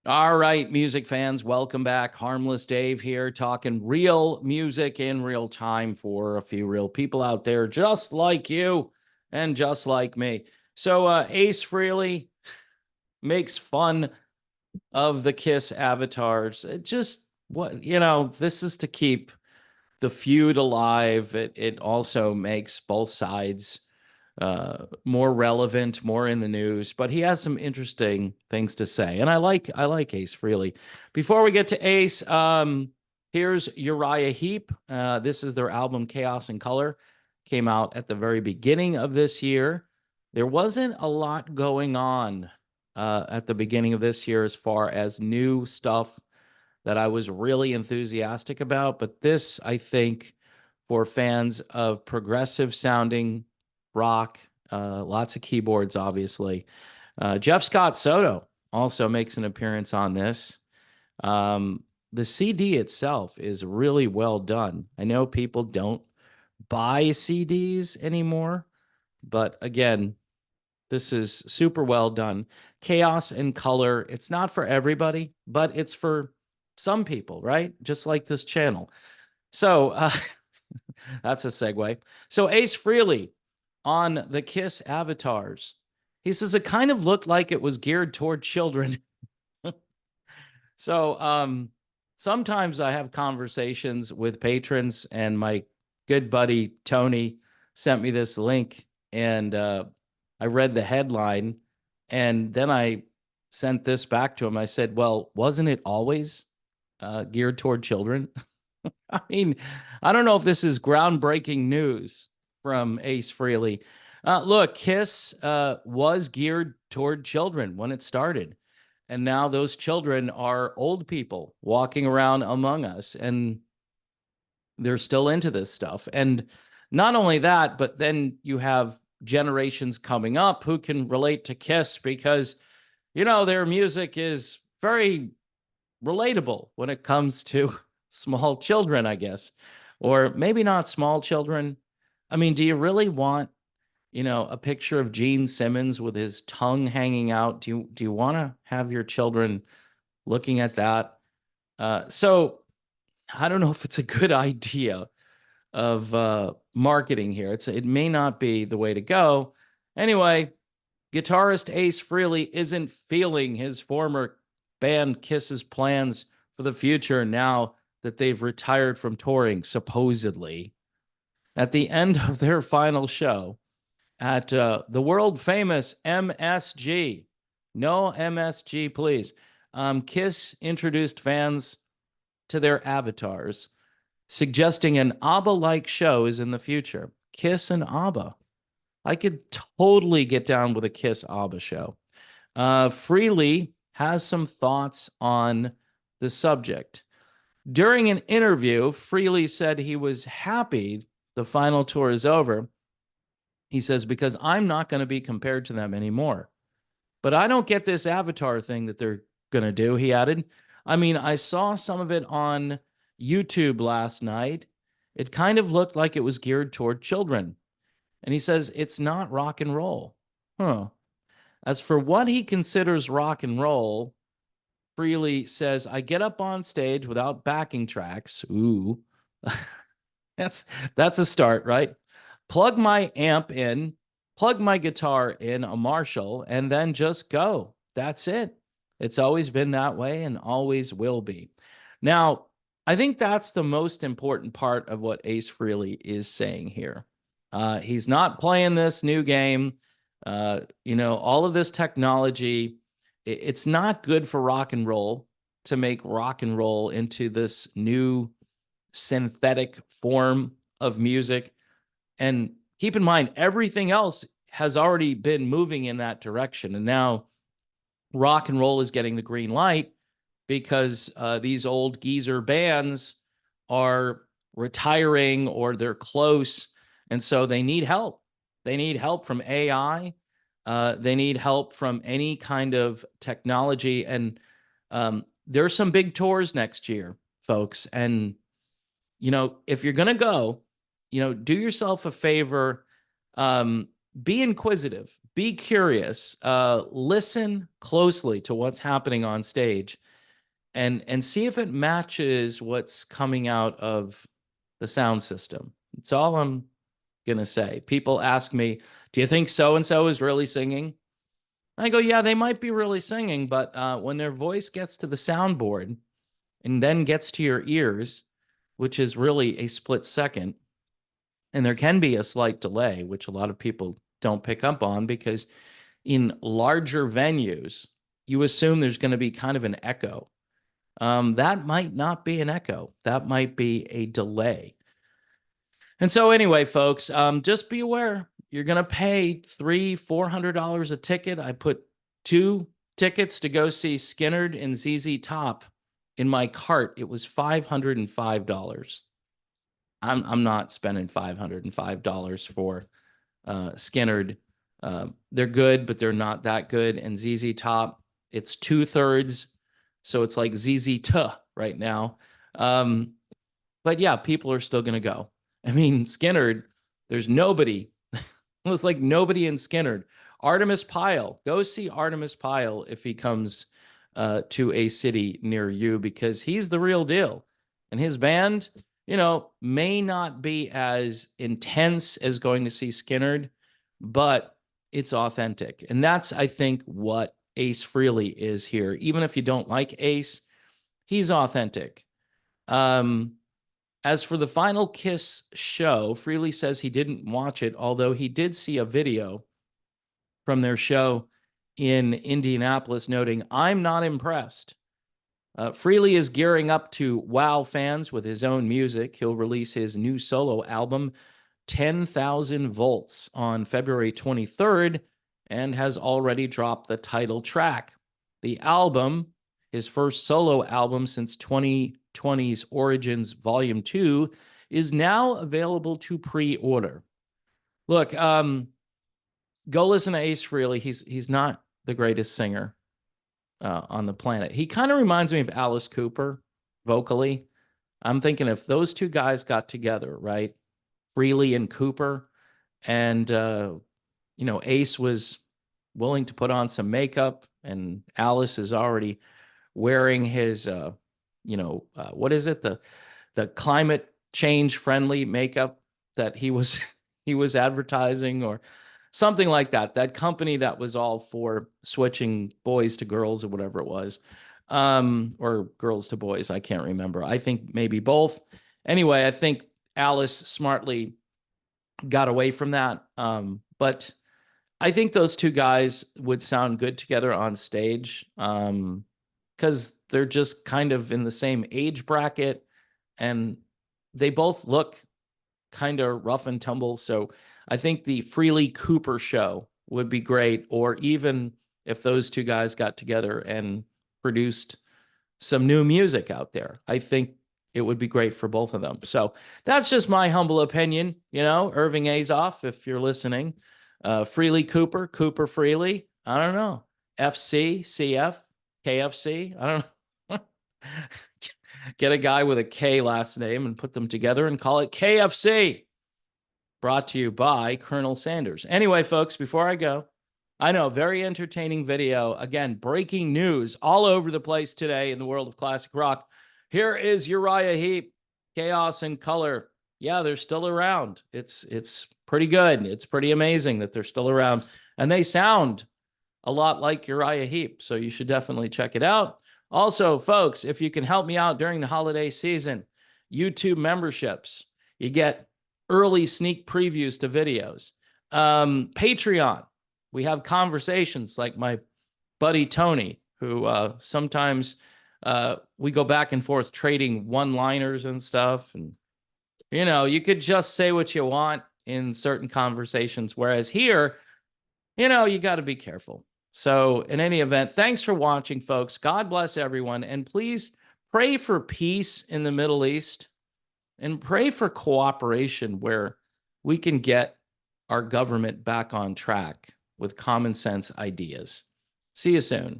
All right, music fans, welcome back. Harmless Dave here, talking real music in real time for a few real people out there just like you and just like me. So, Ace Frehley makes fun of the Kiss avatars. It just, this is to keep the feud alive. It also makes both sides more relevant, more in the news. But he has some interesting things to say, and I like Ace Frehley. Before we get to Ace, here's Uriah Heep. This is their album Chaos in Color. Came out at the very beginning of this year. There wasn't a lot going on at the beginning of this year as far as new stuff that I was really enthusiastic about. But this, I think, for fans of progressive sounding rock, lots of keyboards, obviously. Jeff Scott Soto also makes an appearance on this. The CD itself is really well done. I know people don't buy CDs anymore, but again, this is super well done. Chaos in Color. It's not for everybody, but it's for some people, right? Just like this channel. So that's a segue. So Ace Frehley on the Kiss avatars. He says it kind of looked like it was geared toward children. So sometimes I have conversations with patrons, and my good buddy Tony sent me this link, and I read the headline, and then I sent this back to him. I said, well, wasn't it always geared toward children? I mean, I don't know if this is groundbreaking news from Ace Frehley. Look, Kiss was geared toward children when it started. And now those children are old people walking around among us, and they're still into this stuff. And not only that, but then you have generations coming up who can relate to Kiss because, their music is very relatable when it comes to small children, I guess, or maybe not small children. I mean, do you really want, a picture of Gene Simmons with his tongue hanging out? Do you want to have your children looking at that? So I don't know if it's a good idea of marketing here. It may not be the way to go. Anyway, guitarist Ace Frehley isn't feeling his former band Kiss's plans for the future now that they've retired from touring, supposedly. At the end of their final show at the world famous MSG, no MSG, please. Kiss introduced fans to their avatars, suggesting an ABBA-like show is in the future. Kiss and ABBA. I could totally get down with a Kiss ABBA show. Frehley has some thoughts on the subject. During an interview, Frehley said he was happy the final tour is over. He says, because I'm not going to be compared to them anymore. But I don't get this avatar thing that they're going to do, he added. I mean, I saw some of it on YouTube last night. It kind of looked like it was geared toward children. And he says, it's not rock and roll. Huh. As for what he considers rock and roll, Frehley says, I get up on stage without backing tracks. Ooh. That's a start, right? Plug my amp in, plug my guitar in a Marshall, and then just go. That's it. It's always been that way and always will be. Now, I think that's the most important part of what Ace Frehley is saying here. He's not playing this new game. All of this technology, it's not good for rock and roll to make rock and roll into this new synthetic form of music. And keep in mind, everything else has already been moving in that direction. And now rock and roll is getting the green light because these old geezer bands are retiring or they're close. And so they need help. They need help from AI. They need help from any kind of technology. And there's some big tours next year, folks. And, if you're going to go, do yourself a favor. Be inquisitive. be curious, listen closely to what's happening on stage, and see if it matches what's coming out of the sound system. That's all I'm going to say. People ask me, do you think so-and-so is really singing? I go, yeah, they might be really singing, but when their voice gets to the soundboard and then gets to your ears, which is really a split second, and there can be a slight delay, which a lot of people don't pick up on, because in larger venues, you assume there's going to be kind of an echo. That might not be an echo. That might be a delay. And so anyway, folks, just be aware. You're going to pay $300-$400 a ticket. I put 2 tickets to go see Skynyrd and ZZ Top in my cart. It was $505. I'm not spending $505 for Skynyrd. They're good, but they're not that good. And ZZ Top, it's 2/3, so it's like ZZ Tuh right now. But yeah, people are still going to go. I mean, Skynyrd, there's nobody. It's like nobody in Skynyrd. Artemis Pyle, go see Artemis Pyle if he comes to a city near you, because he's the real deal. And his band, may not be as intense as going to see Skynyrd, but it's authentic. And that's, I think, what Ace Frehley is here. Even if you don't like Ace, he's authentic. As for the Final Kiss show, Frehley says he didn't watch it, although he did see a video from their show in Indianapolis, noting, "I'm not impressed." Frehley is gearing up to wow fans with his own music. He'll release his new solo album, 10,000 Volts, on February 23rd, and has already dropped the title track. The album, his first solo album since 2020's Origins Volume 2, is now available to pre-order. Look, go listen to Ace Frehley. He's not the greatest singer on the planet. He kind of reminds me of Alice Cooper vocally. I'm thinking if those two guys got together, right? Frehley and Cooper, and Ace was willing to put on some makeup, and Alice is already wearing his what is it, the climate change friendly makeup that he was he was advertising, or something like that company that was all for switching boys to girls or whatever it was, or girls to boys, I can't remember. I think maybe both. Anyway, I think Alice smartly got away from that, but I think those two guys would sound good together on stage, because they're just kind of in the same age bracket, and they both look kind of rough and tumble. So I think the Frehley Cooper show would be great, or even if those two guys got together and produced some new music out there, I think it would be great for both of them. So that's just my humble opinion. Irving Azoff, if you're listening, Frehley Cooper, Cooper Frehley, I don't know, FC, CF, KFC, I don't know. Get a guy with a K last name and put them together and call it KFC. Brought to you by Colonel Sanders. Anyway, folks, before I go, I know, very entertaining video. Again, breaking news all over the place today in the world of classic rock. Here is Uriah Heep, Chaos in Color. Yeah, they're still around. It's pretty good. It's pretty amazing that they're still around. And they sound a lot like Uriah Heep, so you should definitely check it out. Also, folks, if you can help me out during the holiday season, YouTube memberships. You get early sneak previews to videos. Patreon. We have conversations like my buddy Tony, who sometimes we go back and forth trading one-liners and stuff. And, you could just say what you want in certain conversations, whereas here, you got to be careful. So in any event, thanks for watching, folks. God bless everyone. And please pray for peace in the Middle East, and pray for cooperation where we can get our government back on track with common sense ideas. See you soon.